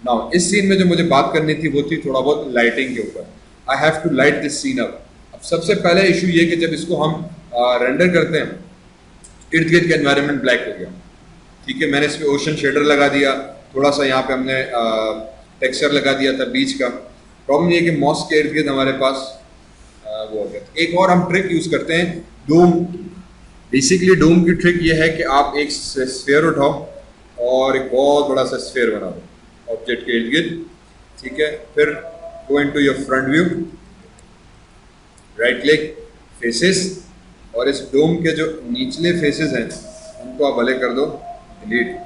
Now इस scene में जो मुझे बात करनी थी वो थी थोड़ा बहुत लाइटिंग के ऊपर। I have to light this scene up. अब सबसे पहले इशू ये कि जब इसको हम रेंडर करते हैं, इर्द गिर्द का एनवायरनमेंट ब्लैक हो गया, ठीक है। मैंने इसमें ओशन शेडर लगा दिया, थोड़ा सा यहाँ पे हमने टेक्सचर लगा दिया था बीच का। प्रॉब्लम ये कि मॉस के इर्द गिर्द हमारे पास वो हो गया। एक और हम ट्रिक यूज करते हैं, डोम। बेसिकली डोम की ट्रिक ये है कि आप एक स्फीयर उठाओ और एक बहुत बड़ा सा स्फीयर बना दो ऑब्जेक्ट के इर्द गिर्द, ठीक है। फिर go into your front view, right click, faces, और इस डोम के जो निचले फेसेस हैं उनको आप भले कर दो डिलीट,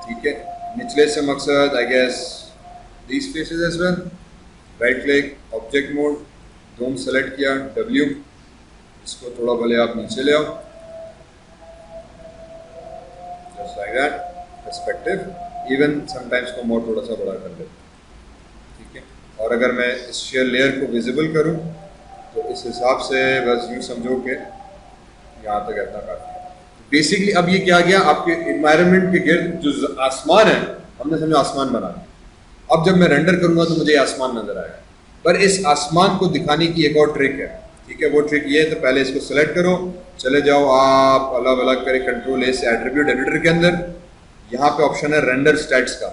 ठीक है। निचले से मकसद I guess these faces as well. Right click, object mode, dome select किया, डब्ल्यू, इसको थोड़ा भले आप नीचे ले आओ, just like that, perspective. Even sometimes को मोड थोड़ा सा बड़ा कर देते, ठीक है। और अगर मैं इस शेयर लेयर को विजिबल करूं तो इस हिसाब से बस यूँ समझो कि यहाँ तक इतना काफी है। बेसिकली अब ये क्या गया, आपके इन्वायरमेंट के गिर्द जो आसमान है, हमने समझो आसमान बना दिया। अब जब मैं रेंडर करूंगा तो मुझे आसमान नजर आएगा। पर इस आसमान को दिखाने की एक और ट्रिक है, ठीक है। वो ट्रिक ये है, तो पहले इसको सेलेक्ट करो, चले जाओ आप अलग अलग करें कंट्रोल ए से एट्रीब्यूट एडिटर के अंदर, यहाँ पे ऑप्शन है रेंडर स्टैट्स का।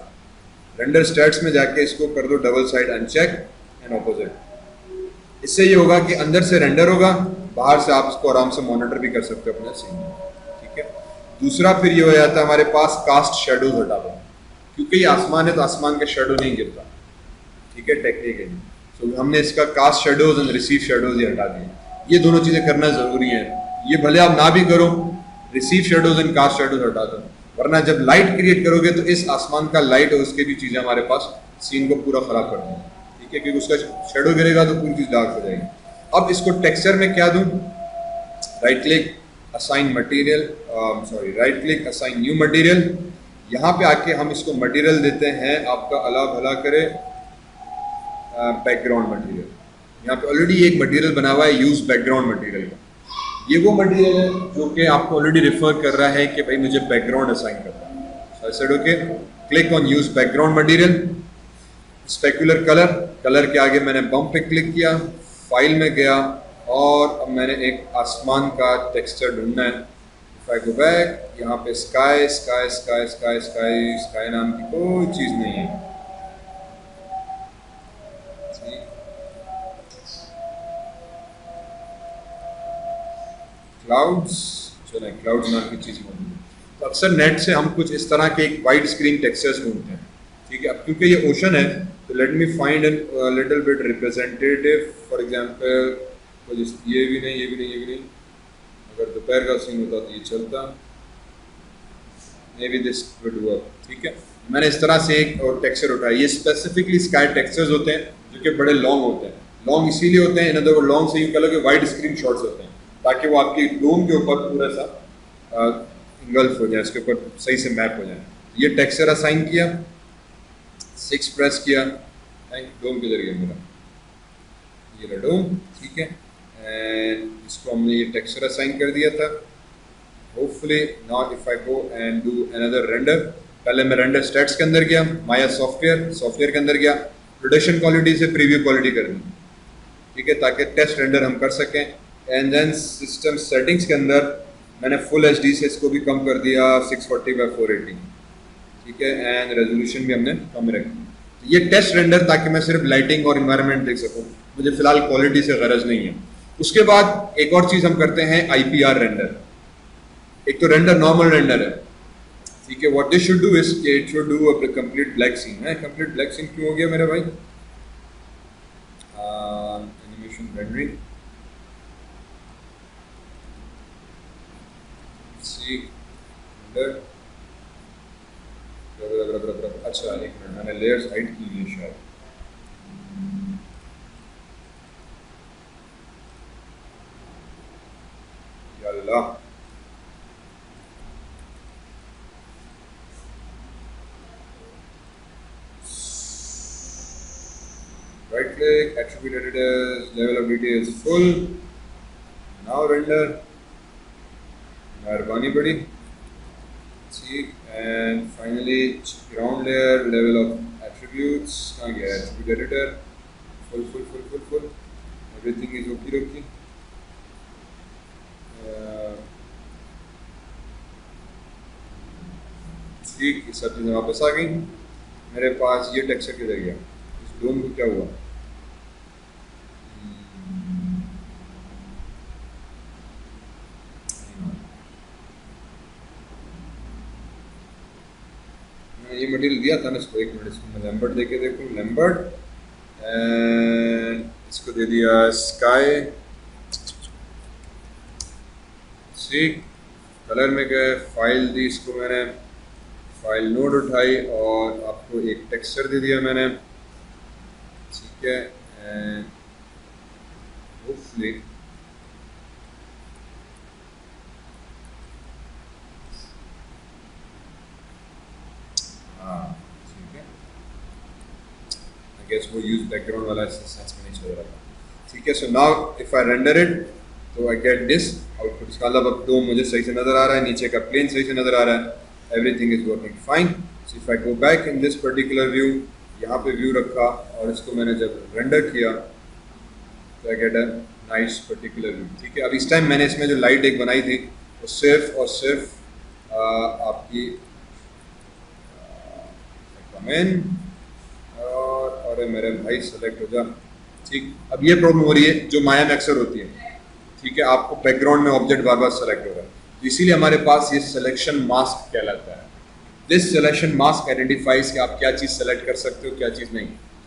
रेंडर स्टैट्स में जाके इसको कर दो double side uncheck and opposite. इससे ये होगा कि अंदर से रेंडर होगा, बाहर से आप इसको आराम से मॉनिटर भी कर सकते हो अपने सीन में, ठीक है। दूसरा फिर ये हो जाता है हमारे पास कास्ट शेडोज हटा दो, क्योंकि ये आसमान है तो आसमान के शेडो नहीं गिरता, ठीक है, टेक्निकली। तो हमने इसका cast shadows and receive shadows ये हटा दिए। ये दोनों चीजें करना जरूरी है। ये भले आप ना भी करो, receive shadows and cast shadows हटा दो, वरना जब लाइट क्रिएट करोगे तो इस आसमान का लाइट और उसके भी चीजें हमारे पास सीन को पूरा खराब कर देंगे, ठीक है, क्योंकि उसका शेडो गिरेगा तो पूरी चीज डार्क हो जाएगी। अब इसको टेक्सचर में क्या दूं, right click, assign material, sorry, right click, assign new material. यहाँ पे आके हम इसको मटेरियल देते हैं आपका अला भला करे बैकग्राउंड मटेरियल। यहाँ पे ऑलरेडी एक मटेरियल बना हुआ है यूज बैकग्राउंड मटेरियल का। ये वो मटेरियल है जो कि आपको ऑलरेडी रिफर कर रहा है कि भाई मुझे बैकग्राउंड असाइन करना है। I said okay, click on use background material, specular colour, colour के आगे मैंने बम्प पे क्लिक किया, फाइल में गया और अब मैंने एक आसमान का टेक्सचर ढूंढना है। इफ आई गो बैक, यहाँ पे sky sky sky sky sky sky नाम की कोई चीज़ नहीं है। क्लाउड्स, चलें, क्लाउड्स नाम की चीज़ मौजूद है। तो अक्सर नेट से हम कुछ इस तरह के एक वाइड स्क्रीन टेक्सचर्स ढूंढते हैं, ठीक है। अब क्योंकि ये ओशन है तो let me find an little bit representative. For example ये भी नहीं, ये भी नहीं, ये भी नहीं। अगर दोपहर का सीन होता तो ये चलता, may be this would work, ठीक है। मैंने इस तरह से एक और टेक्सचर उठाया। ये स्पेसिफिकली स्काई टेक्सचर्स होते हैं जो कि बड़े लॉन्ग होते हैं। लॉन्ग इसीलिए होते हैं, इन अदर वर्ड लॉन्ग से यूँ कह लो कि वाइड स्क्रीन शॉट्स होते हैं, ताकि वो आपकी डोम के ऊपर पूरा सा इंगल्फ हो जाए, इसके ऊपर सही से मैप हो जाए। ये टेक्सचर असाइन किया, 6 प्रेस किया, डोम किधर गया मेरा, ये रहा डोम, ठीक है। एंड इसको हमने ये टेक्सचर असाइन कर दिया था। Hopefully now if I go and do another render, पहले मैं रेंडर स्टैट्स के अंदर गया, माया सॉफ्टवेयर के अंदर गया, प्रोडक्शन क्वालिटी से प्रीव्यू क्वालिटी कर दी, ठीक है, ताकि टेस्ट रेंडर हम कर सकें। एंड देन सिस्टम सेटिंग्स के अंदर मैंने फुल HD से इसको भी कम कर दिया 640x480, ठीक है। एंड रेजोल्यूशन भी हमने कम रखी। ये टेस्ट रेंडर ताकि मैं सिर्फ लाइटिंग और इन्वायरमेंट देख सकूं, मुझे फिलहाल क्वालिटी से गरज नहीं है। उसके बाद एक और चीज़ हम करते हैं IPR रेंडर। एक तो रेंडर नॉर्मल रेंडर है, ठीक है। What this should do is it should do a complete black scene है। कंप्लीट ब्लैक सीन क्यों हो गया मेरा भाई, एनिमेशन रेंडरिंग, अच्छा एक मिनट, मैंने लेयर्स हाइड की है शायद, या अल्लाह। Right click, attribute editors, level of detail is full, now render, मेहरबानी बड़ी, ठीक। And finally ground layer, level of attributes कहाँ गया, attribute editor, full full full full full, everything is okay रोकी। ठीक, ये सब चीज़ें वापस आ गई मेरे पास। ये टेक्सचर किधर गया, इस डोम को क्या हुआ? ये मटेरियल दिया था ना इसको, एक मिनट इसको मैं लैम्बर्ट दे के देखूँ, लैम्बर्ट, एंड इसको दे दिया स्काई, ठीक, कलर में गए, फाइल दी इसको मैंने, फाइल नोड उठाई और आपको एक टेक्सचर दे दिया मैंने, ठीक है, एंड होपफुली गेस वो यूज बैकग्राउंड वाला सेंस में नहीं चल रहा था, ठीक है। So now if I render it तो आई गेट दिस आउटपुट। इसका मतलब अब दो मुझे सही से नजर आ रहा है, नीचे का प्लेन सही से नजर आ रहा है, everything is working fine. So if I go back in this particular view, यहाँ पे व्यू रखा और इसको मैंने जब रेंडर किया तो आई get a nice particular view, ठीक है। अब इस टाइम मैंने इसमें जो लाइट एक बनाई थी वो सिर्फ और सिर्फ आपकी कमेंट, अरे मेरे भाई सेलेक्ट हो जा, ठीक। अब ये प्रॉब्लम हो रही है जो माया में अक्सर होती है, ठीक है, आपको बैकग्राउंड में ऑब्जेक्ट बार बार सेलेक्ट हो रहा है, तो इसीलिए हमारे पास ये सिलेक्शन मास्क कहलाता है। दिस सिलेक्शन मास्क आइडेंटिफाइज कि आप क्या चीज़ सेलेक्ट कर सकते हो, क्या चीज़ नहीं।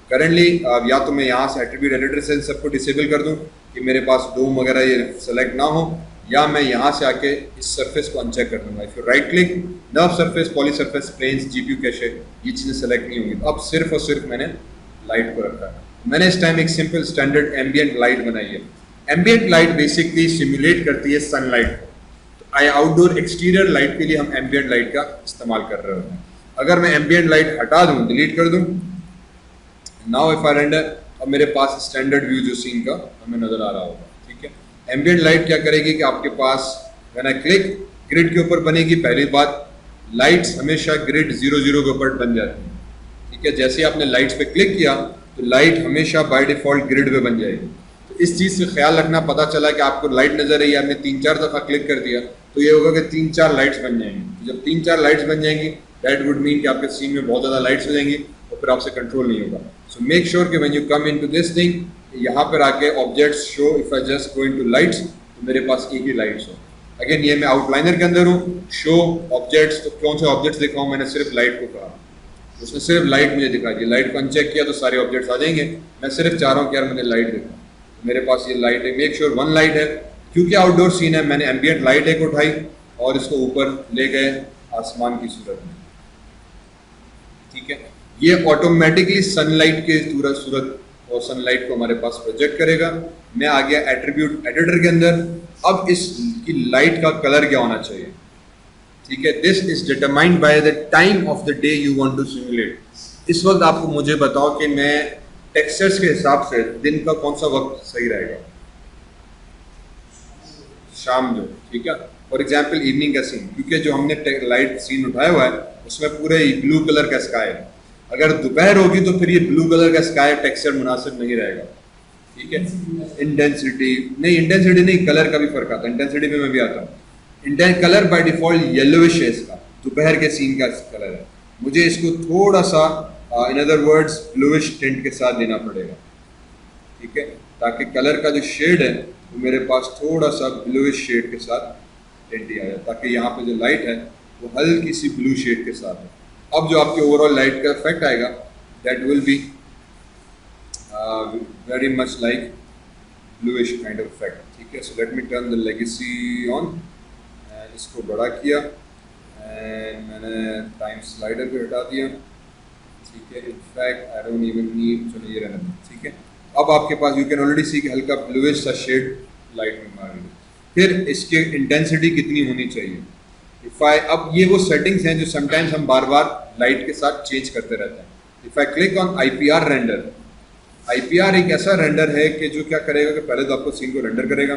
करंटली या तो मैं यहाँ से एट्रीब्यूट एडिटर से सबको डिसेबल कर दूँ कि मेरे पास डोम वगैरह ये सेलेक्ट ना हो, या मैं यहाँ से आके इस सरफेस को अनचेक कर दूंगा। If you right click, NURBS surface, poly surface, planes, GPU cache, ये चीज़ें सेलेक्ट नहीं होंगी। अब सिर्फ और सिर्फ मैंने लाइट को रखा है। मैंने इस टाइम एक सिंपल स्टैंडर्ड एम्बियंट लाइट बनाई है। एम्बियंट लाइट बेसिकली सिमुलेट करती है सनलाइट को, तो आई आउटडोर एक्सटीरियर लाइट के लिए हम एम्बियंट लाइट का इस्तेमाल कर रहे होते हैं। अगर मैं एम्बियंट लाइट हटा दूं, डिलीट कर दूं, नाउ इफ आई रेंडर, अब मेरे पास स्टैंडर्ड व्यू जो सीन का हमें नजर आ रहा होगा, ठीक है। एम्बियंट लाइट क्या करेगी कि आपके पास व्हेन आई क्लिक, ग्रिड के ऊपर बनेगी। पहली बात, लाइट्स हमेशा ग्रिड 0 0 के ऊपर बन जाती है, ठीक है। जैसे आपने लाइट्स पे क्लिक किया तो लाइट हमेशा बाय डिफॉल्ट ग्रिड पे बन जाएगी। तो इस चीज़ से ख्याल रखना, पता चला कि आपको लाइट नजर आई, आपने 3-4 दफ़ा क्लिक कर दिया तो ये होगा कि 3-4 लाइट्स बन जाएंगी। तो जब 3-4 लाइट्स बन जाएंगी, दैट वुड मीन कि आपके सीन में बहुत ज़्यादा लाइट्स हो जाएंगी और फिर आपसे कंट्रोल नहीं होगा। सो मेक श्योर कि when you come into this thing, यहाँ पर आके objects show, if I just go into lights, तो मेरे पास एक ही लाइट्स हो। अगेन ये मैं आउटलाइनर के अंदर हूँ, शो ऑब्जेक्ट्स, तो कौन से ऑब्जेक्ट्स दिखाऊँ, मैंने सिर्फ लाइट को कहा, उसने सिर्फ लाइट मुझे दिखा दी। लाइट को अनचेक किया तो सारे ऑब्जेक्ट्स आ जाएंगे। मैं सिर्फ चाह रहा हूँ कि यार मुझे लाइट दिखा, तो मेरे पास ये लाइट है। मेक श्योर 1 लाइट है, क्योंकि आउटडोर सीन है, मैंने एम्बियंट लाइट एक उठाई और इसको ऊपर ले गए आसमान की सूरत में, ठीक है। ये ऑटोमेटिकली सनलाइट के सूरत और सनलाइट को हमारे पास प्रोजेक्ट करेगा। मैं आ गया एट्रीब्यूट एडिटर के अंदर। अब इसकी लाइट का कलर क्या होना चाहिए, ठीक है। This is determined by the time of the day you want to simulate. इस वक्त आपको मुझे बताओ कि मैं टेक्सचर्स के हिसाब से दिन का कौन सा वक्त सही रहेगा, शाम जो, ठीक है। फॉर एग्जाम्पल इवनिंग का सीन, क्योंकि जो हमने लाइट सीन उठाया हुआ है उसमें पूरे ब्लू कलर का स्काई है। अगर दोपहर होगी तो फिर ये ब्लू कलर का स्काई टेक्सचर मुनासिब नहीं रहेगा, ठीक है। इंटेंसिटी नहीं, कलर का भी फर्क आता है। इंटेंसिटी में मैं भी आता हूँ। कलर बाय डिफॉल्ट येलोइश है इसका, दोपहर के सीन का कलर है। मुझे इसको थोड़ा सा in other words bluish tint के साथ देना पड़ेगा, ठीक है, ताकि कलर का जो शेड है वो मेरे पास थोड़ा सा ब्लूइश शेड के साथ टिंट ही आ जाए, ताकि यहाँ पे जो लाइट है वो हल्की सी ब्लू शेड के साथ है। अब जो आपके ओवरऑल लाइट का इफेक्ट आएगा, that will be very much like bluish kind of effect, ठीक है। So let me turn the legacy on, इसको बड़ा किया एंड मैंने टाइम स्लाइडर को हटा दिया, ठीक है। In fact I don't even need, चलो ये रहने दो, ठीक है। अब आपके पास यू कैन ऑलरेडी सी कि हल्का ब्लूइश सा शेड लाइट में मार रही है। फिर इसकी इंटेंसिटी कितनी होनी चाहिए, इफ आई, अब ये वो सेटिंग्स हैं जो समटाइम्स हम बार बार लाइट के साथ चेंज करते रहते हैं। If I click on IPR render, IPR एक ऐसा रेंडर है कि जो क्या करेगा कि पहले तो आपको सीन को रेंडर करेगा,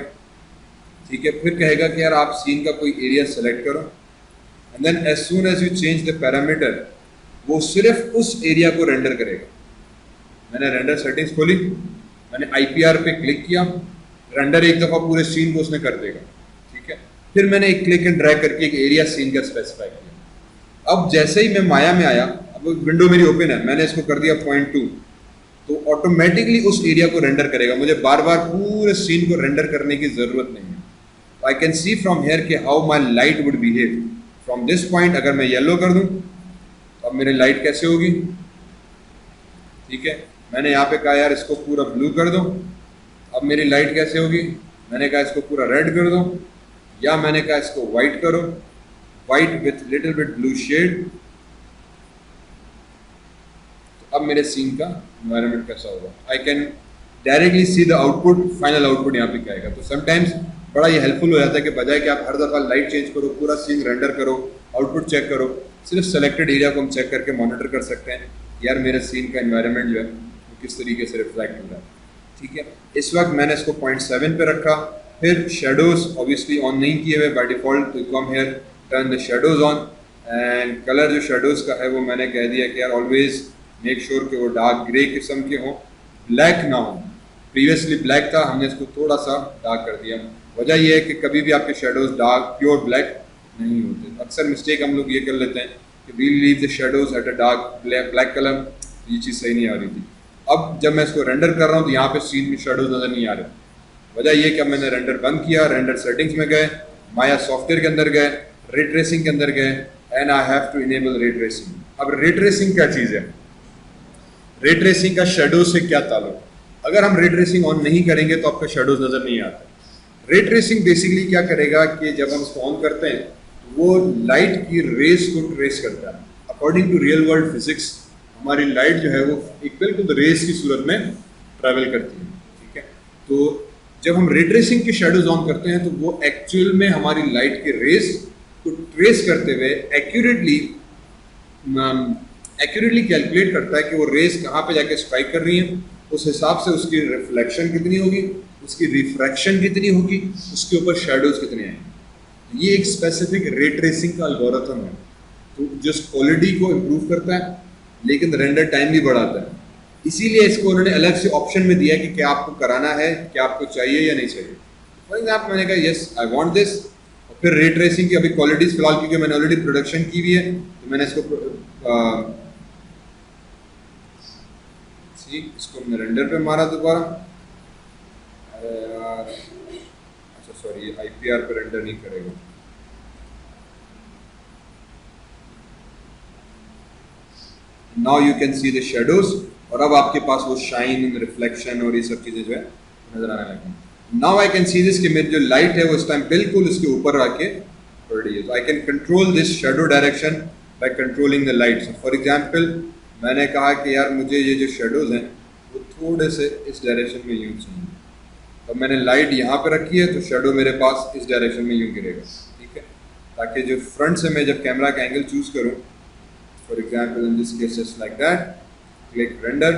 ठीक है। फिर कहेगा कि यार आप सीन का कोई एरिया सेलेक्ट करो, and then as soon as you change the parameter, वो सिर्फ उस एरिया को रेंडर करेगा। मैंने रेंडर सेटिंग्स खोली, मैंने IPR पे क्लिक किया, रेंडर एक दफ़ा पूरे सीन को उसने कर देगा, ठीक है। फिर मैंने एक क्लिक एंड ड्रैग करके एक एरिया सीन का स्पेसिफाई किया। अब जैसे ही मैं माया में आया, अब विंडो मेरी ओपन है, मैंने इसको कर दिया 0.2, तो ऑटोमेटिकली उस एरिया को रेंडर करेगा, मुझे बार बार पूरे सीन को रेंडर करने की जरूरत नहीं है। I can see from here कि how my light would behave from this point. अगर मैं येलो कर दूं तो अब मेरी लाइट कैसे होगी, ठीक है। मैंने यहाँ पे कहा यार इसको पूरा ब्लू कर दो, अब मेरी लाइट कैसे होगी, मैंने कहा इसको पूरा रेड कर दो, या मैंने कहा इसको वाइट करो, white with little bit blue shade. तो अब मेरे सीन का एनवायरनमेंट कैसा होगा, I can directly see the output, final output यहाँ पे क्या आएगा। तो समटाइम्स बड़ा ये हेल्पफुल हो जाता है कि बजाय कि आप हर दफ़ा लाइट चेंज करो, पूरा सीन रेंडर करो, आउटपुट चेक करो, सिर्फ सेलेक्टेड एरिया को हम चेक करके मॉनिटर कर सकते हैं यार मेरे सीन का एनवायरनमेंट जो है वो किस तरीके से रिफ्लेक्ट हो रहा है, ठीक है। इस वक्त मैंने इसको 0.7 पे रखा। फिर शेडोज ऑब्वियसली ऑन नहीं किए हुए बाय डिफॉल्ट, तो come here turn the shadows on, and colour जो शेडोज का है वो मैंने कह दिया कि यार ऑलवेज मेक श्योर कि वो डार्क ग्रे किस्म के हों, ब्लैक ना हो। प्रीवियसली ब्लैक था, हमने इसको थोड़ा सा डार्क कर दिया। वजह यह है कि कभी भी आपके शेडोज डार्क प्योर ब्लैक नहीं होते। अक्सर मिस्टेक हम लोग ये कर लेते हैं कि we leave the shadows at a dark black colour, ये चीज़ सही नहीं आ रही थी। अब जब मैं इसको रेंडर कर रहा हूँ तो यहाँ पे सीन में शेडोज नज़र नहीं आ रहे। वजह यह कि अब मैंने रेंडर बंद किया, रेंडर सेटिंग्स में गए, माया सॉफ्टवेयर के अंदर गए, रे ट्रेसिंग के अंदर गए, and I have to enable ray tracing. अब रे ट्रेसिंग क्या चीज़ है, रे ट्रेसिंग का शेडोज से क्या ताल्लुक। अगर हम रे ट्रेसिंग ऑन नहीं करेंगे तो आपका शेडोज नज़र नहीं आता। रे ट्रेसिंग बेसिकली क्या करेगा कि जब हम इसको ऑन करते हैं तो वो लाइट की रेस को ट्रेस करता है। According to real world physics हमारी लाइट जो है वो एक बिल्कुल रेस की सूरत में ट्रैवल करती है, ठीक है। तो जब हम रे ट्रेसिंग के शेडोज ऑन करते हैं तो वो एक्चुअल में हमारी लाइट के रेस को ट्रेस करते हुए एक्यूरेटली कैलकुलेट करता है कि वो रेस कहाँ पे जाके स्ट्राइक कर रही है, उस हिसाब से उसकी रिफ्लेक्शन कितनी होगी, उसकी रिफ्रैक्शन कितनी होगी, उसके ऊपर शेडोज कितने आएंगे। ये एक स्पेसिफिक रे ट्रेसिंग का एल्गोरिथम है, तो जो क्वालिटी को इम्प्रूव करता है लेकिन रेंडर टाइम भी बढ़ाता है। इसीलिए इसको उन्होंने अलग से ऑप्शन में दिया कि क्या आपको कराना है, क्या आपको चाहिए या नहीं चाहिए। फॉर एग्जाम्पल मैंने कहा यस आई वांट दिस, और फिर रे ट्रेसिंग की अभी क्वालिटीज फिलहाल क्योंकि मैंने ऑलरेडी प्रोडक्शन की हुई है तो मैंने इसको हमने रेंडर पे मारा दोबारा। अच्छा सॉरी, IPR पे रेंडर नहीं करेगा। Now you can see the shadows, और अब आपके पास वो शाइन, रिफ्लेक्शन और ये सब चीजें जो है नजर आने लगी। Now I can see this कि मेरी जो लाइट है वो इस टाइम बिल्कुल उसके ऊपर आके पड़ रही है। तो I can control this shadow direction by controlling the light. For example मैंने कहा कि यार मुझे ये जो शेडोज हैं वो थोड़े से इस डायरेक्शन में यूँ चाहिए, अब मैंने लाइट यहाँ पे रखी है तो शेडो मेरे पास इस डायरेक्शन में यूँ गिरेगा, ठीक है। ताकि जो फ्रंट से मैं जब कैमरा का एंगल चूज करूँ, for example in this case just like that, click render,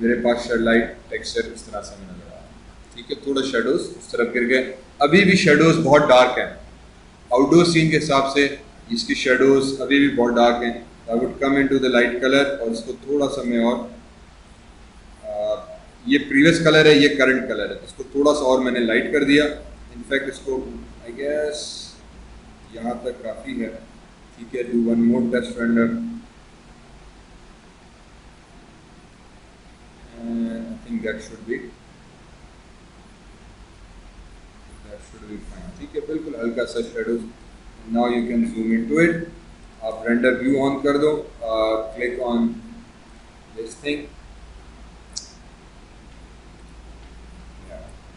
मेरे पास शेड लाइट टेक्सचर इस तरह से नजर आ रहा है, ठीक है। थोड़ा शेडोज उस तरफ गिर गए, अभी भी शेडोज बहुत डार्क है। आउटडोर सीन के हिसाब से इसकी शेडोज अभी भी बहुत डार्क हैं। I would come into the light colour और इसको थोड़ा सा मैं और ये प्रीवियस कलर है, ये करंट कलर है, इसको थोड़ा सा और मैंने लाइट कर दिया। इनफैक्ट इसको आई गेस यहाँ तक काफ़ी है, ठीक है। Do one more test render, I think that should be fine, ठीक है। बिल्कुल हल्का सा shadows. Now you can zoom into it. आप रेंडर व्यू ऑन कर दो, क्लिक ऑन दिस थिंग,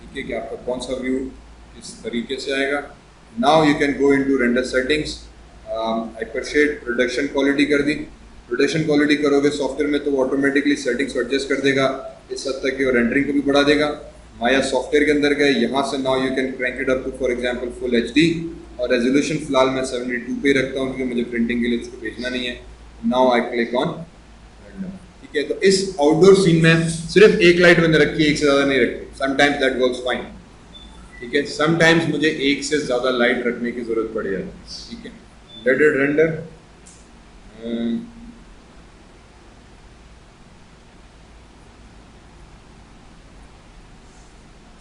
ठीक है कि आपका कौन सा व्यू किस तरीके से आएगा। Now you can go into render settings. Hypershade production quality कर दी। प्रोडक्शन क्वालिटी करोगे सॉफ्टवेयर में तो वो ऑटोमेटिकली सेटिंग्स को एडजस्ट कर देगा इस हद तक कि वो रेंडरिंग को भी बढ़ा देगा। माया सॉफ्टवेयर के अंदर गए, यहाँ से now you can crank it up to for example full HD, और रेजोल्यूशन फिलहाल मैं 72 पे रखता हूँ क्योंकि मुझे प्रिंटिंग के लिए उसको भेजना नहीं है। Now I click on render, ठीक है। तो इस आउटडोर सीन में सिर्फ एक लाइट मैंने रखी है, एक से ज़्यादा नहीं रखी। समटाइम्स दैट वर्क्स फाइन, ठीक है। समटाइम्स मुझे एक से ज़्यादा लाइट रखने की ज़रूरत पड़ जाती है, ठीक है। Let it render.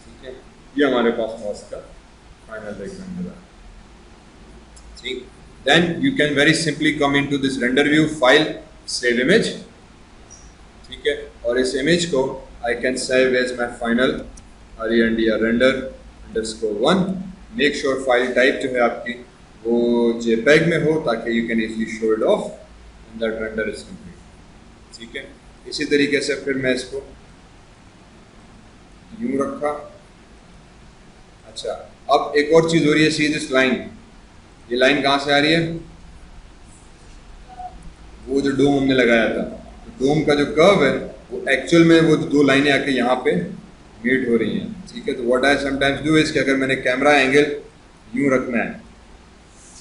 ठीक है, ये हमारे पास मॉस का फाइनल एक रेंडर है। ठीक, then you can very simply come into this render view, file, save image। ठीक है, और इस इमेज को I can save as my final render_1। Make sure file type जो है आपकी वो JPEG में हो ताकि you can easily show it off and that render is complete। ठीक है, इसी तरीके से फिर मैं इसको यूं रखा। अच्छा, अब एक और चीज़ हो रही है, सी दिस लाइन। ये लाइन कहाँ से आ रही है? वो जो डोम हमने लगाया था, तो डोम का जो कर्व है वो एक्चुअल में वो दो लाइनें आके यहाँ पे मीट हो रही हैं। ठीक है, तो what I sometimes do is कि अगर मैंने कैमरा एंगल यूं रखना है,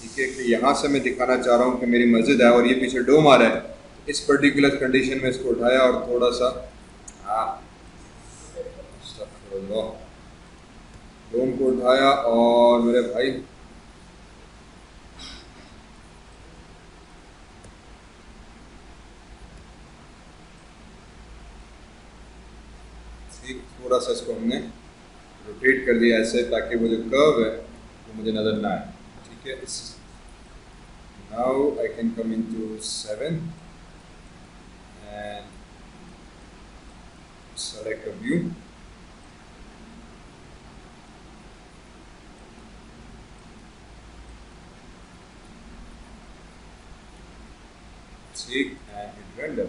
ठीक है, कि यहाँ से मैं दिखाना चाह रहा हूँ कि मेरी मस्जिद है और ये पीछे डोम आ रहा है, तो इस पर्टिकुलर कंडीशन में इसको उठाया और थोड़ा सा डोम को उठाया और मेरे भाई थोड़ा सा इसको हमने रोटेट कर दिया ऐसे ताकि वो जो कर्व है वो मुझे नज़र ना आए। ठीक है, now I can come into 7 and select a view. ठीक, एंड हिट रेंडर।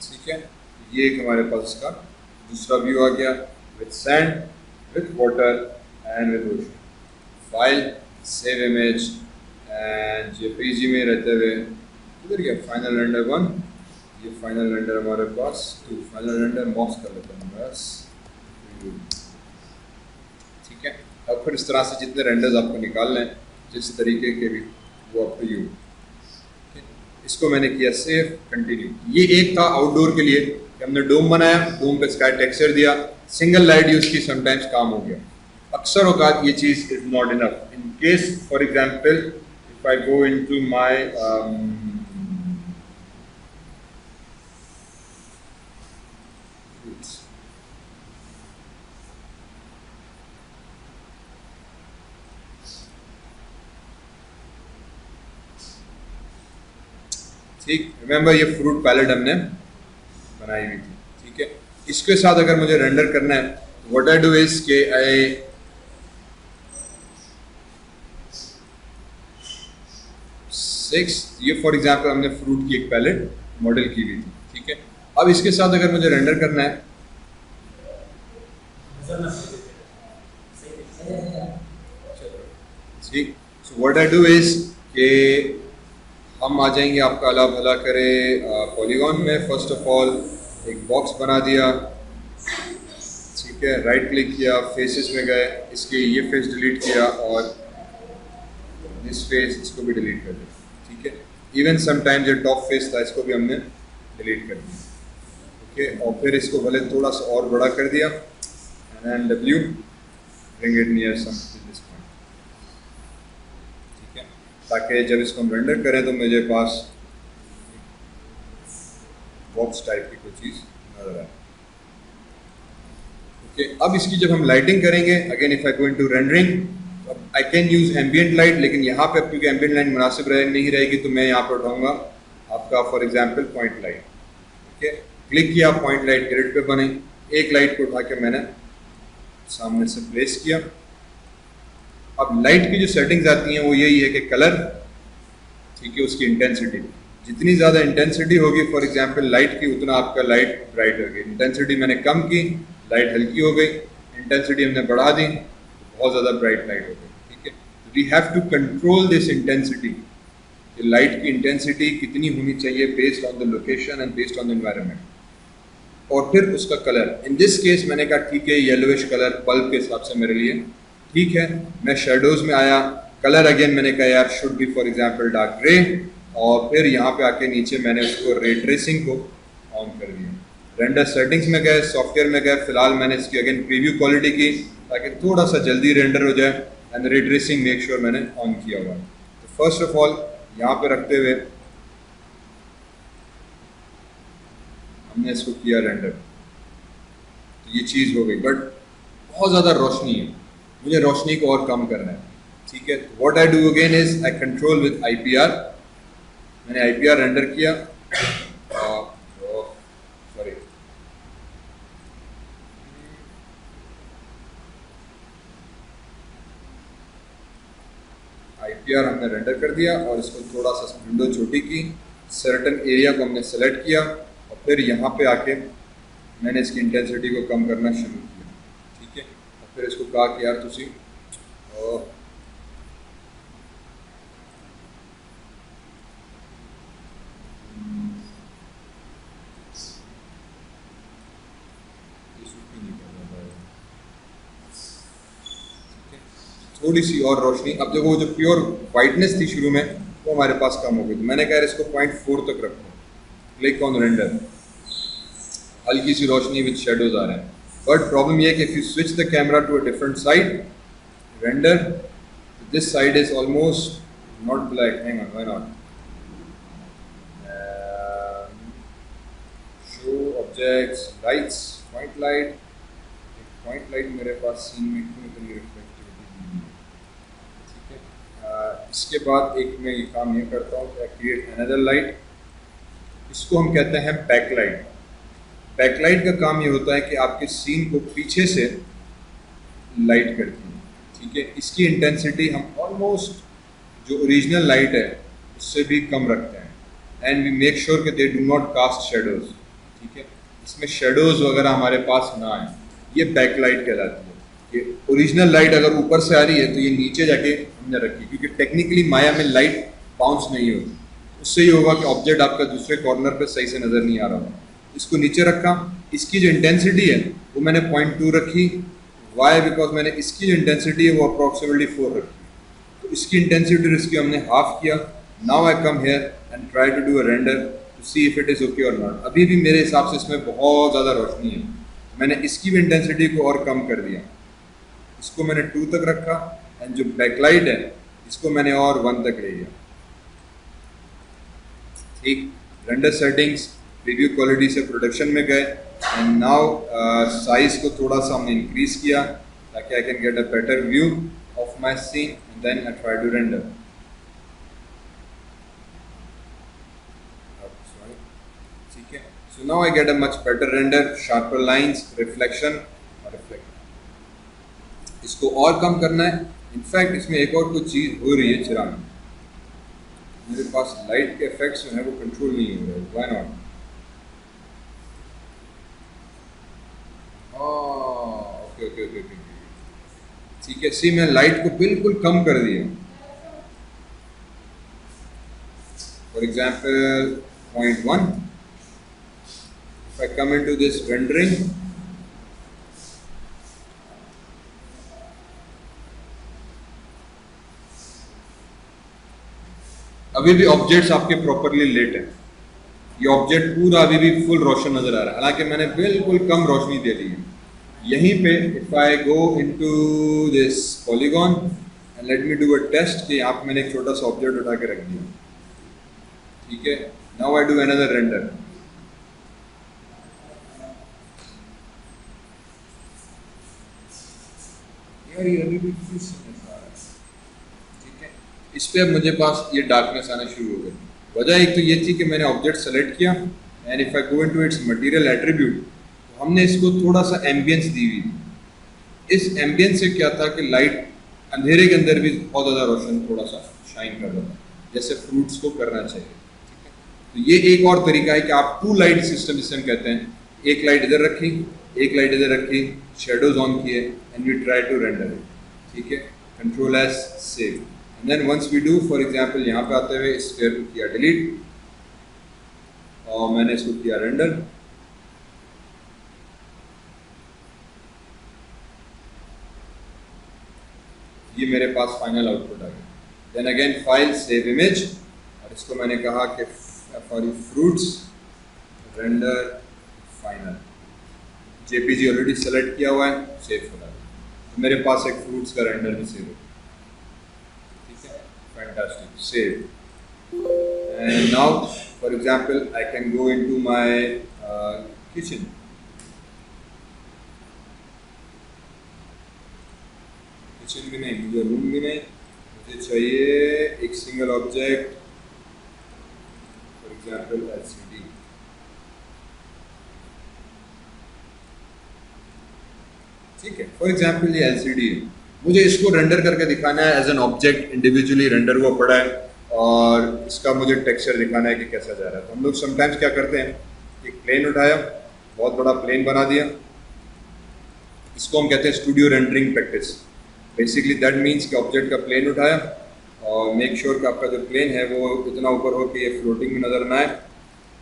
ठीक है, ये एक हमारे पास इसका दूसरा व्यू आ गया with sand, with water and with ocean. File, save image and JPG में रहते हुए इधर गया फाइनल रेंडर 1। ये फाइनल रेंडर हमारे पास 2। फाइनल रेंडर मॉक्स कर लेते हैं बस। ठीक है, अब फिर इस तरह से जितने रेंडर्स आपको निकालने हैं जिस तरीके के भी वो अप टू यू। इसको मैंने किया सेव, कंटिन्यू। ये एक था आउटडोर के लिए कि हमने डोम बनाया, डोम पे स्काई टेक्सचर दिया, सिंगल लाइट यूज की, समटाइम्स काम हो गया। अक्सर औकात ये चीज़ is not enough. In case for example if I go into my ठीक, रिमेंबर ये फ्रूट पैलेट हमने बनाई हुई थी। ठीक है, इसके साथ अगर मुझे रेंडर करना है व्हाट आई डू इज के आई ये फॉर एग्जांपल हमने फ्रूट की एक पैलेट मॉडल की हुई थी। ठीक है, अब इसके साथ अगर मुझे रेंडर करना है ठीक, so what I do is के हम आ जाएंगे, आपका अल्लाह भला करे, पॉलीगॉन में। फर्स्ट ऑफ ऑल एक बॉक्स बना दिया। ठीक है, राइट क्लिक किया, फेसेस में गए, इसके ये फेस डिलीट किया और दिस फेस इसको भी डिलीट कर दिया। ठीक है, इवन समटाइम्स जो टॉप फेस था इसको भी हमने डिलीट कर दिया। ओके, और फिर इसको भले थोड़ा सा और बड़ा कर दिया and W bring it near some this point. ठीक है, ताकि जब इसको हम रेंडर करें तो मेरे पास बॉक्स टाइप की कोई चीज़ नजर आए। ओके, अब इसकी जब हम लाइटिंग करेंगे, again if I go into rendering, I can use ambient light, लेकिन यहाँ पे क्योंकि एम्बियंट लाइट मुनासिब नहीं रहेगी तो मैं यहाँ पर उठाऊंगा आपका for example point light. Okay, click किया, पॉइंट लाइट ग्रिड पे बनी, एक लाइट को उठा के मैंने सामने से प्लेस किया। अब लाइट की जो सेटिंग्स आती हैं वो यही है कि कलर, ठीक है, उसकी इंटेंसिटी, जितनी ज़्यादा इंटेंसिटी होगी फॉर एग्जांपल लाइट की उतना आपका लाइट ब्राइट होगी। इंटेंसिटी मैंने कम की, लाइट हल्की हो गई, इंटेंसिटी हमने बढ़ा दी, बहुत ज़्यादा ब्राइट लाइट हो गई। ठीक है, तो we have to control this intensity, light की इंटेंसिटी कितनी होनी चाहिए based on the location and based on the environment, और फिर उसका कलर। इन दिस केस मैंने कहा ठीक है येलोइश कलर बल्ब के हिसाब से मेरे लिए ठीक है। मैं शेडोज में आया, कलर अगेन मैंने कहा यार should be for example dark grey, और फिर यहाँ पे आके नीचे मैंने उसको रे ट्रेसिंग को ऑन कर दिया। रेंडर सेटिंग्स में गए, सॉफ्टवेयर में गए, फिलहाल मैंने इसकी अगेन प्रीव्यू क्वालिटी की ताकि थोड़ा सा जल्दी रेंडर हो जाए, and ray tracing make sure मैंने ऑन किया हुआ। तो फर्स्ट ऑफ ऑल यहाँ पे रखते हुए हमने इसको किया रेंडर, तो ये चीज़ हो गई, बट बहुत ज़्यादा रोशनी है, मुझे रोशनी को और कम करना है ठीक है। What I do again is I control with IPR, मैंने IPR रेंडर किया, सॉरी IPR हमने रेंडर कर दिया और इसको थोड़ा सा विंडो छोटी की, सर्टेन एरिया को हमने सेलेक्ट किया, और फिर यहाँ पे आके मैंने इसकी इंटेंसिटी को कम करना शुरू किया ठीक है। और फिर इसको कहा कि यार तुसी थोड़ी सी और रोशनी, अब देखो वो जो प्योर वाइटनेस थी शुरू में वो हमारे पास कम हो गई, तो मैंने कहा इसको 0.4 तक रखो, क्लिक ऑन रेंडर, हल्की सी रोशनी विद शेडोज आ रहे हैं। बट प्रॉब्लम ये है कि if you switch the camera to a different side render, this side is almost not black, hang on why not show objects lights point light मेरे पास scene में क्यों इतनी रिफ्लेक्टिविटी ठीक है। इसके बाद एक मैं ये काम ये करता हूँ कि क्रिएट अनदर लाइट, इसको हम कहते हैं बैकलाइट। बैकलाइट का काम ये होता है कि आपके सीन को पीछे से लाइट करती है ठीक है। इसकी इंटेंसिटी हम ऑलमोस्ट जो ओरिजिनल लाइट है उससे भी कम रखते हैं, एंड वी मेक श्योर कि they do not cast shadows ठीक है। इसमें शेडोज वगैरह हमारे पास ना आए, ये बैकलाइट कहलाती है। ये ओरिजिनल लाइट अगर ऊपर से आ रही है तो ये नीचे जाके हमने रखी, क्योंकि टेक्निकली माया में लाइट बाउंस नहीं होती, उससे ये होगा कि ऑब्जेक्ट आपका दूसरे कॉर्नर पे सही से नज़र नहीं आ रहा होगा। इसको नीचे रखा, इसकी जो इंटेंसिटी है वो मैंने 0.2 रखी, वाई बिकॉज मैंने इसकी जो इंटेंसिटी है वो अप्रॉक्सीमेटली 4 रखी, तो इसकी इंटेंसिटी इसकी हमने हाफ किया। Now I come here and try to do a render to see if it is okay और नॉट। अभी भी मेरे हिसाब से इसमें बहुत ज़्यादा रोशनी है, मैंने इसकी भी इंटेंसिटी को और कम कर दिया, इसको मैंने 2 तक रखा, एंड जो बैकलाइट है इसको मैंने और 1 तक ले लिया ठीक। रेंडर सेटिंग्स, प्रीव्यू क्वालिटी से प्रोडक्शन में गए, एंड नाउ साइज को थोड़ा सा हमने इंक्रीज किया ताकि I can get a better view of my scene, and then I try to render. ठीक है, so now I get a much better render, sharper lines, reflection और रिफ्लेक्ट। इसको और कम करना है, इनफैक्ट इसमें एक और कुछ चीज़ हो रही है चिराग, मेरे पास लाइट के इफेक्ट्स जो है वो कंट्रोल नहीं हो रहे, why not? Okay okay okay okay ठीक है। सी मैं लाइट को बिल्कुल कम कर दिया, for example 0.1, if I come into this rendering, अभी भी ऑब्जेक्ट्स आपके प्रॉपरली लेट है, ये ऑब्जेक्ट पूरा अभी भी फुल रोशन नजर आ रहा है, हालांकि मैंने बिल्कुल कम रोशनी दे दी है। यहीं पे if I go into this polygon and let me do a test कि यहाँ पे मैंने एक छोटा सा ऑब्जेक्ट उठा के रख दिया ठीक है। Now I do another render, यार ये अभी भी इस पर अब मुझे पास ये डार्कनेस आना शुरू हो गई। वजह एक तो ये थी कि मैंने ऑब्जेक्ट सेलेक्ट किया, and if I go into its material attribute, तो हमने इसको थोड़ा सा एम्बियंस दी हुई। इस एम्बियंस से क्या था कि लाइट अंधेरे के अंदर भी बहुत ज़्यादा रोशन थोड़ा सा शाइन कर रहा था, जैसे फ्रूट्स को करना चाहिए ठीक है। तो ये एक और तरीका है कि आप 2 लाइट सिस्टम जिसे हम कहते हैं, एक लाइट इधर रखी, एक लाइट इधर रखी, शेडोज ऑन किए, and we try to render it ठीक है। Control S save, and then once we do, for example यहाँ पे आते हुए इस स्फीयर को किया डिलीट और मैंने इसको किया रेंडर। ये मेरे पास फाइनल आउटपुट आ गया। Then again file save image, और इसको मैंने कहा कि for fruits render final, JPEG already select किया हुआ है, सेव करा तो मेरे पास एक फ्रूट्स का रेंडर भी सेव हो, ठीक है, fantastic, save. And now for example I can go into my kitchen. Kitchen भी नहीं, मुझे रूम भी नहीं, मुझे चाहिए एक single object, for example LCD. ठीक है, फॉर एग्जांपल ये एलसीडी है, मुझे इसको रेंडर करके दिखाना है as an object, individually render हुआ पड़ा है, और इसका मुझे टेक्सचर दिखाना है कि कैसा जा रहा है। तो हम लोग समटाइम्स क्या करते हैं, एक प्लेन उठाया, बहुत बड़ा प्लेन बना दिया, इसको हम कहते हैं studio rendering practice. Basically that means कि ऑब्जेक्ट का प्लेन उठाया और मेक श्योर कि आपका जो प्लेन है वो इतना ऊपर हो कि ये फ्लोटिंग में नज़र ना आए,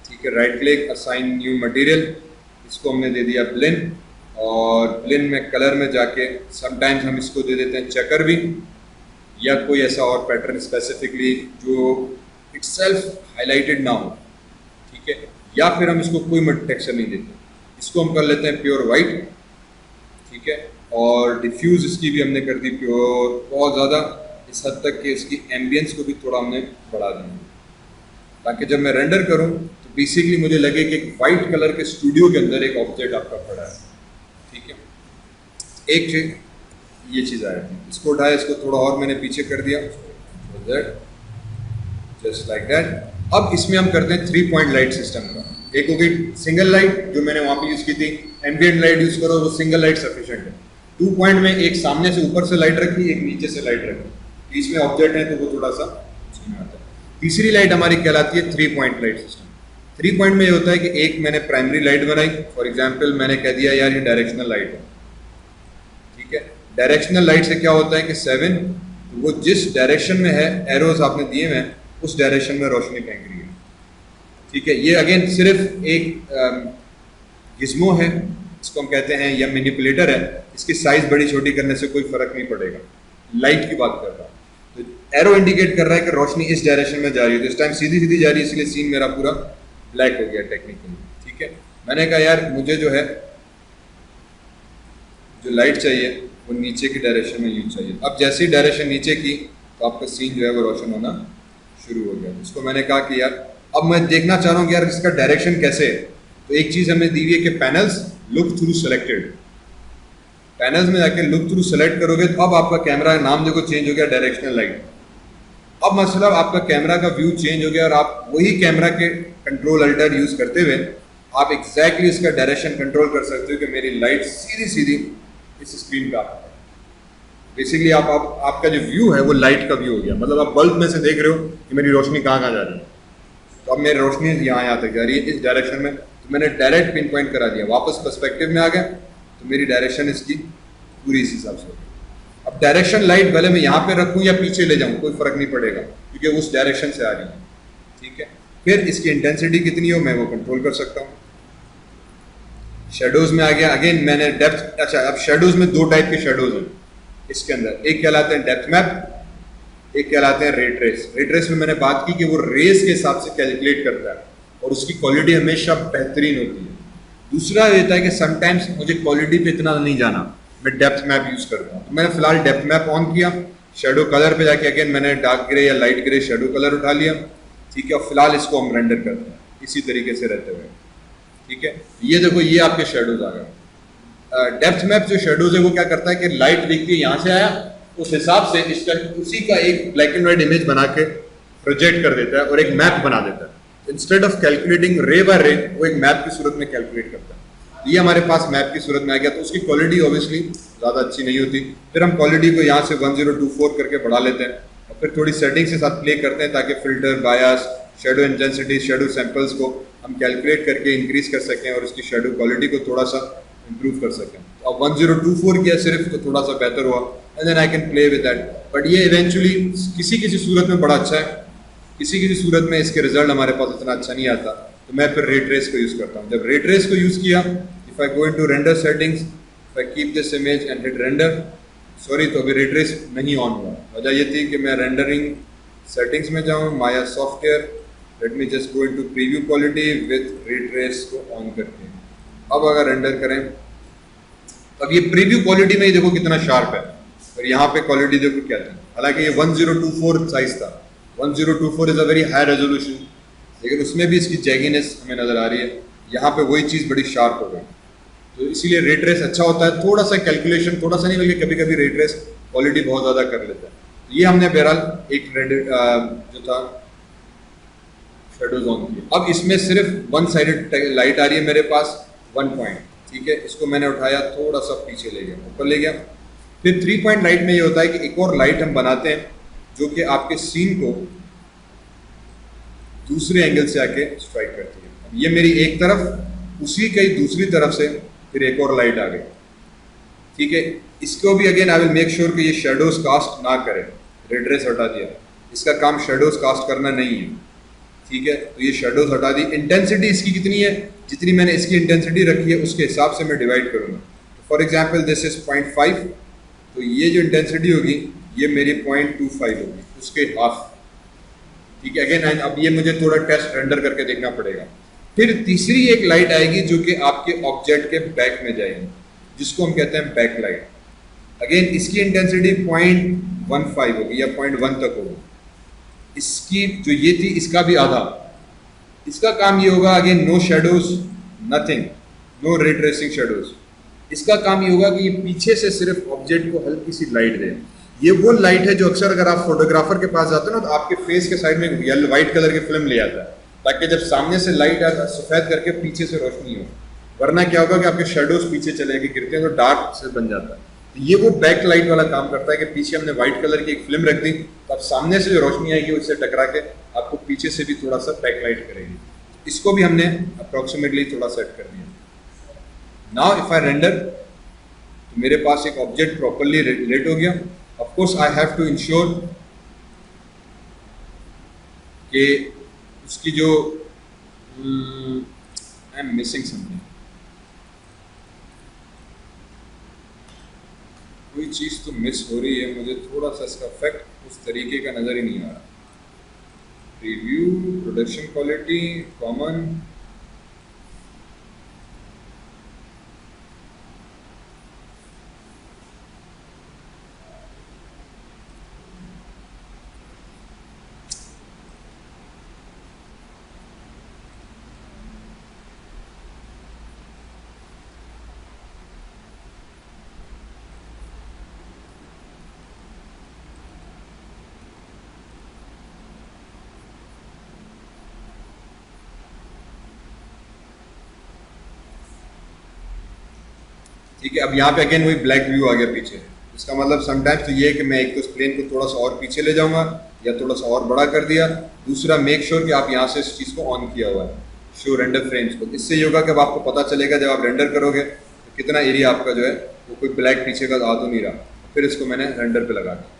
ठीक है। Right click, assign new material, इसको हमने दे दिया ब्लेंड, और ब्लेंड में कलर में जाके समटाइम्स हम इसको दे देते हैं चेकर भी, या कोई ऐसा और पैटर्न स्पेसिफिकली जो इटसेल्फ हाईलाइटेड ना हो, ठीक है, या फिर हम इसको कोई टेक्सचर नहीं देते, इसको हम कर लेते हैं प्योर वाइट, ठीक है। और डिफ्यूज़ इसकी भी हमने कर दी प्योर, बहुत ज़्यादा, इस हद तक कि इसकी एम्बियंस को भी थोड़ा हमने बढ़ा दिया, ताकि जब मैं रेंडर करूं तो बेसिकली मुझे लगे कि एक वाइट कलर के स्टूडियो के अंदर एक ऑब्जेक्ट आपका पड़ा है, ठीक है। एक चीज़ ये चीज़ आया, इसको उठाया, इसको थोड़ा और मैंने पीछे कर दिया, जस्ट लाइक दैट। अब इसमें हम करते हैं 3 पॉइंट लाइट सिस्टम का। एक होगी सिंगल लाइट जो मैंने वहाँ पे यूज़ की थी, एम्बिएंट लाइट यूज़ करो, वो सिंगल लाइट सफिशिएंट है। 2 पॉइंट में एक सामने से ऊपर से लाइट रखी, एक नीचे से लाइट रखी, बीच में ऑब्जेक्ट है तो वो थोड़ा सा उसमें आता है। तीसरी लाइट हमारी कहलाती है 3 पॉइंट लाइट सिस्टम। 3 पॉइंट में ये होता है कि एक मैंने प्राइमरी लाइट बनाई, फॉर एग्जाम्पल मैंने कह दिया यार ये डायरेक्शनल लाइट है, ठीक है। डायरेक्शनल लाइट से क्या होता है कि 7, वो जिस डायरेक्शन में है, एरोज आपने दिए हुए हैं, उस डायरेक्शन में रोशनी फेंक रही है, ठीक है। ये अगेन सिर्फ एक गिज्मो है, इसको हम कहते हैं, या मैनिपुलेटर है, इसकी साइज बड़ी छोटी करने से कोई फर्क नहीं पड़ेगा। लाइट की बात कर रहा हूँ, तो एरो इंडिकेट कर रहा है कि रोशनी इस डायरेक्शन में जा रही है, तो इस टाइम सीधी सीधी जा रही है, इसलिए सीन मेरा पूरा ब्लैक हो गया टेक्निकली, ठीक है। मैंने कहा यार मुझे जो है जो लाइट चाहिए वो नीचे की डायरेक्शन में यूज चाहिए। अब जैसी डायरेक्शन नीचे की तो आपका सीन जो है वो रोशन होना शुरू हो गया। इसको मैंने कहा कि यार अब मैं देखना चाह रहा हूँ कि यार इसका डायरेक्शन कैसे है, तो एक चीज़ हमें दी हुई है कि panels look through selected, panels में जाके लुक थ्रू सेलेक्ट करोगे तो अब आपका कैमरा नाम देखो चेंज हो गया, डायरेक्शनल लाइट। अब मतलब आपका कैमरा का व्यू चेंज हो गया और आप वही कैमरा के कंट्रोल अल्टर यूज करते हुए आप एग्जैक्टली इसका डायरेक्शन कंट्रोल कर सकते हो कि मेरी लाइट सीधी सीधी इस स्क्रीन पे आप बेसिकली आपका जो व्यू है वो लाइट का व्यू हो गया। मतलब आप बल्ब में से देख रहे हो कि मेरी रोशनी कहाँ कहाँ जा रही है, तो अब मेरी रोशनी यहाँ तक जा रही है इस डायरेक्शन में, तो मैंने डायरेक्ट पिन पॉइंट करा दिया, वापस पर्सपेक्टिव में आ गया, तो मेरी डायरेक्शन इसकी पूरी इस हिसाब से होगी। अब डायरेक्शन लाइट भले मैं यहाँ पे रखूँ या पीछे ले जाऊँ कोई फर्क नहीं पड़ेगा, क्योंकि उस डायरेक्शन से आ रही है, ठीक है। फिर इसकी इंटेंसिटी कितनी हो मैं वो कंट्रोल कर सकता हूँ। शेडोज में आ गया, अगेन मैंने डेप्थ, अच्छा अब शेडोज में 2 टाइप के शेडोज हैं इसके अंदर, एक कहलाते हैं डेप्थ मैप, एक कहलाते हैं रे ट्रेस। रे ट्रेस में मैंने बात की कि वो रेस के हिसाब से कैलकुलेट करता है और उसकी क्वालिटी हमेशा बेहतरीन होती है। दूसरा रहता है कि समटाइम्स मुझे क्वालिटी पे इतना नहीं जाना, मैं डेप्थ मैप यूज करता हूँ, तो मैंने फिलहाल डेप्थ मैप ऑन किया, शेडो कलर पे जाके अगेन मैंने डार्क ग्रे या लाइट ग्रे शेडो कलर उठा लिया, ठीक है। और फिलहाल इसको हम रेंडर करते हैं इसी तरीके से रहते हुए, ठीक है। ये देखो ये आपके शेडोज आ गए। डेप्थ मैप जो शेडोज है वो क्या करता है कि लाइट दिखती है यहाँ से आया, उस हिसाब से इसका उसी का एक ब्लैक एंड व्हाइट इमेज बना के प्रोजेक्ट कर देता है और एक मैप बना देता है। इंस्टेड ऑफ कैलकुलेटिंग रे बाय रे वो एक मैप की सूरत में कैलकुलेट करता है। ये हमारे पास मैप की सूरत में आ गया, तो उसकी क्वालिटी ऑब्वियसली ज़्यादा अच्छी नहीं होती। फिर हम क्वालिटी को यहाँ से 1024 करके बढ़ा लेते हैं और फिर थोड़ी सेटिंग्स के साथ प्ले करते हैं ताकि फिल्टर, बायस, शेडो इंटेंसिटी, शेडो सैंपल्स को हम कैलकुलेट करके इंक्रीज कर सकें और उसकी शेडो क्वालिटी को थोड़ा सा इम्प्रूव कर सकें। तो अब 1024 किया सिर्फ तो थोड़ा सा बेहतर हुआ, and then I can play with that. But ये इवेंचुअली किसी किसी सूरत में बड़ा अच्छा है, किसी किसी सूरत में इसके रिजल्ट हमारे पास इतना अच्छा नहीं आता, तो मैं फिर रे ट्रेस को यूज़ करता हूँ। जब रे ट्रेस को यूज़ किया, if I go into render settings, if I keep this image and hit render, sorry तो अभी रे ट्रेस नहीं ऑन हुआ। वजह ये थी कि मैं रेंडरिंग सेटिंग्स में जाऊँ, Maya software, let me just go into preview quality with ray trace को ऑन करके। अब अगर रेंडर करें, अब ये प्रीव्यू क्वालिटी में ही देखो कितना शार्प है, और यहाँ पे क्वालिटी देखो क्या थी। हालांकि ये 1024 साइज था, 1024 is a very high resolution, लेकिन उसमें भी इसकी जैगीनेस हमें नज़र आ रही है। यहाँ पे वही चीज़ बड़ी शार्प हो गई, तो इसीलिए रे ट्रेस अच्छा होता है। थोड़ा सा कैलकुलेशन, थोड़ा सा नहीं बल्कि कभी कभी रे ट्रेस क्वालिटी बहुत ज़्यादा कर लेता है। तो ये हमने बहरहाल एक जो था शेडोज ऑन किया। अब इसमें सिर्फ वन साइडेड लाइट आ रही है मेरे पास, 1 पॉइंट, ठीक है। इसको मैंने उठाया, थोड़ा सा पीछे ले गया, ऊपर ले गया। फिर 3 पॉइंट लाइट में ये होता है कि एक और लाइट हम बनाते हैं जो कि आपके सीन को दूसरे एंगल से आके स्ट्राइक करती है। अब ये मेरी एक तरफ, उसी की दूसरी तरफ से फिर एक और लाइट आ गई, ठीक है। इसको भी again I will make sure कि ये शेडोज कास्ट ना करे। रेड रेस हटा दिया, इसका काम शेडोज कास्ट करना नहीं है, ठीक है। तो ये शेडोज हटा दी। इंटेंसिटी इसकी कितनी है, जितनी मैंने इसकी इंटेंसिटी रखी है उसके हिसाब से मैं डिवाइड करूँगा। फॉर एग्जाम्पल दिस इज 0.5, तो ये जो इंटेंसिटी होगी ये मेरी 0.25 होगी, उसके हाफ, ठीक है। अगेन अब ये मुझे थोड़ा टेस्ट रेंडर करके देखना पड़ेगा। फिर तीसरी एक लाइट आएगी जो कि आपके ऑब्जेक्ट के बैक में जाएगी, जिसको हम कहते हैं बैक लाइट। अगेन इसकी इंटेंसिटी 0.15 होगी या 0.1 तक होगी। इसकी जो ये थी इसका भी आधा। इसका काम ये होगा, again no shadows, nothing, no ray tracing shadows. इसका काम ये होगा कि ये पीछे से सिर्फ ऑब्जेक्ट को हल्की सी लाइट दे। ये वो लाइट है जो अक्सर अगर आप फोटोग्राफर के पास जाते हो ना, तो आपके फेस के साइड में येलो वाइट कलर की फिल्म ले आता है, ताकि जब सामने से लाइट सफ़ेद करके पीछे से रोशनी हो। वरना क्या होगा कि आपके शेडोज पीछे चले के गिरते हैं तो डार्क से बन जाता है। तो ये वो बैक लाइट वाला काम करता है कि पीछे हमने व्हाइट कलर की एक फिल्म रख दी, तो अब सामने से जो रोशनी आएगी उससे टकरा के आपको पीछे से भी थोड़ा सा बैक लाइट करेगी। इसको भी हमने अप्रॉक्सीमेटली थोड़ा सेट कर दिया। नाउ इफ आई रेंडर, तो मेरे पास एक ऑब्जेक्ट प्रॉपरली रिलेट हो गया। Of course I have to ensure कि उसकी जो आई एम मिसिंग समथिंग, कोई चीज़ तो मिस हो रही है, मुझे थोड़ा सा इसका इफेक्ट उस तरीके का नज़र ही नहीं आ रहा। प्रीव्यू, प्रोडक्शन क्वालिटी, कॉमन, ठीक है। अब यहाँ पे अगेन वही ब्लैक व्यू आ गया पीछे। इसका मतलब समटाइम्स तो ये है कि मैं एक तो इस प्लेन को थोड़ा सा और पीछे ले जाऊंगा या थोड़ा सा और बड़ा कर दिया। दूसरा, मेक श्योर कि आप यहाँ से इस चीज़ को ऑन किया हुआ है, शो रेंडर फ्रेम्स को। इससे ये होगा कि अब आपको पता चलेगा जब आप रेंडर करोगे तो कितना एरिया आपका जो है वो कोई ब्लैक पीछे का आ तो नहीं रहा। फिर इसको मैंने रेंडर पे लगा दिया।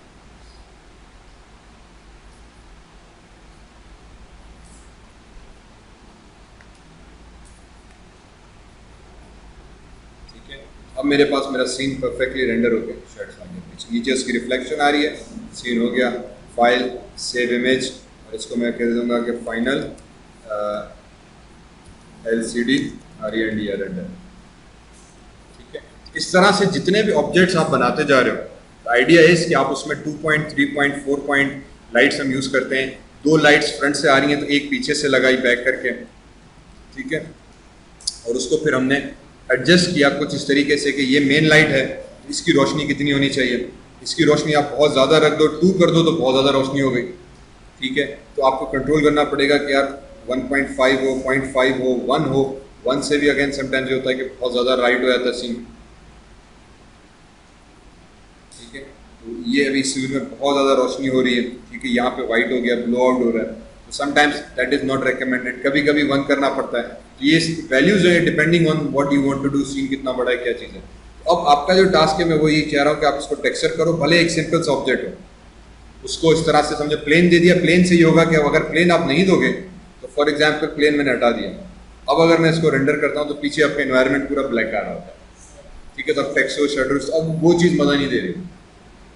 अब मेरे पास मेरा सीन परफेक्टली रेंडर हो गया, शेड्स आ गए, नीचे उसकी रिफ्लेक्शन आ रही है, सीन हो गया। फाइल, सेव इमेज, और इसको मैं कह दूँगा कि फाइनल LCD REND रेंडर, ठीक है। इस तरह से जितने भी ऑब्जेक्ट्स आप बनाते जा रहे हो, आइडिया है कि आप उसमें 2 पॉइंट, 3 पॉइंट, 4 पॉइंट लाइट्स हम यूज़ करते हैं। 2 लाइट्स फ्रंट से आ रही हैं तो एक पीछे से लगाई बैक करके, ठीक है। और उसको फिर हमने एडजस्ट किया कुछ इस तरीके से कि ये मेन लाइट है, इसकी रोशनी कितनी होनी चाहिए। इसकी रोशनी आप बहुत ज़्यादा रख दो, 2 कर दो तो बहुत ज़्यादा रोशनी हो गई, ठीक है। तो आपको कंट्रोल करना पड़ेगा कि यार 1.5 हो, 0.5 हो, 1 हो। 1 से भी अगेन समटाइम्स ये होता है कि बहुत ज़्यादा राइट हो जाता है सीन, ठीक है। तो ये अभी सीन में बहुत ज़्यादा रोशनी हो रही है, ठीक है। यहाँ पे वाइट हो गया, ब्लो आउट हो रहा है, तो sometimes that is not recommended. कभी कभी 1 करना पड़ता है। तो ये वैल्यूज है depending on what you want to do, scene कितना बड़ा है, क्या चीज़ है। अब आपका जो टास्क है मैं वो ये कह रहा हूँ कि आप इसको टेक्सचर करो, भले एक सिंपल सा ऑब्जेक्ट हो, उसको इस तरह से समझो। प्लेन दे दिया, प्लेन से ये होगा कि अगर प्लेन आप नहीं दोगे तो फॉर एग्जाम्पल प्लेन मैंने हटा दिया, अब अगर मैं इसको रेंडर करता हूँ तो पीछे आपका इन्वायरमेंट पूरा ब्लैक आ रहा होता है, ठीक है। तो अब टेक्सचर शेडोज, अब वो चीज़ मज़ा नहीं दे रही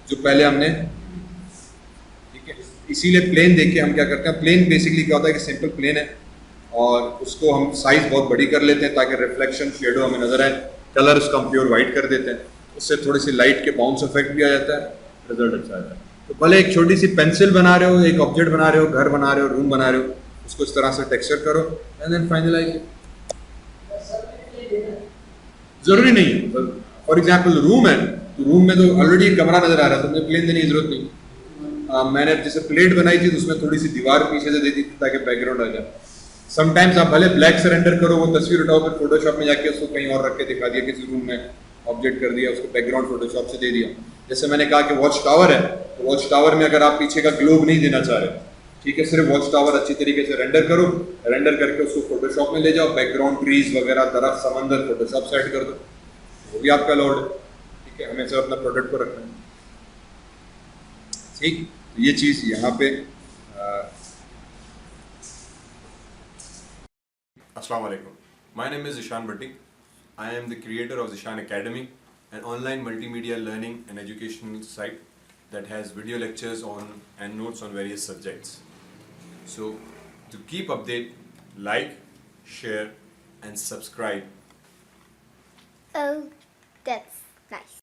जो पहले हमने, ठीक है। इसीलिए प्लेन देख के हम क्या करते हैं, प्लेन बेसिकली क्या होता है कि सिंपल प्लेन है और उसको हम साइज बहुत बड़ी कर लेते हैं ताकि रिफ्लेक्शन शेडो हमें नजर आए, कलर उसका हम प्योर वाइट कर देते हैं, उससे थोड़ी सी लाइट के बाउंस इफेक्ट भी आ जाता है, रिजल्ट अच्छा आता है। तो भले एक छोटी सी पेंसिल बना रहे हो, एक ऑब्जेक्ट बना रहे हो, घर बना रहे हो, रूम बना रहे हो, उसको इस तरह से टेक्सचर करो एंड देन फाइनलाइज इट। जरूरी नहीं है, फॉर एग्जाम्पल रूम है तो रूम में तो ऑलरेडी कमरा नजर आ रहा है तो मुझे प्लेन देने की जरूरत नहीं। मैंने जैसे प्लेट बनाई थी तो उसमें थोड़ी सी दीवार पीछे से दे दी थी ताकि बैकग्राउंड आ जाए। समटाइम्स आप भले ब्लैक से रेंडर करो, वो तस्वीर उठाओ, फिर फोटोशॉप में जाके उसको कहीं और रख के दिखा दिया, किसी रूम में ऑब्जेक्ट कर दिया, उसको बैकग्राउंड फोटोशॉप से दे दिया। जैसे मैंने कहा कि वॉच टावर है, तो वॉच टावर में अगर आप पीछे का ग्लोब नहीं देना चाह रहे, ठीक है, सिर्फ वॉच टावर अच्छी तरीके से रेंडर करो, रेंडर करके उसको फोटोशॉप में ले जाओ, बैकग्राउंड ट्रीज वगैरह, तरफ समंदर, फोटोशॉप सेट कर दो, वो भी आपका लोड है, ठीक है। हमें सिर्फ अपना प्रोडक्ट को रखना है, ठीक। तो ये चीज़ यहाँ पे Assalamu alaikum. My name is Zishan Bhatti. I am the creator of Zishan Academy, an online multimedia learning and educational site that has video lectures on and notes on various subjects. So, to keep update, like, share, and subscribe. Oh, that's nice.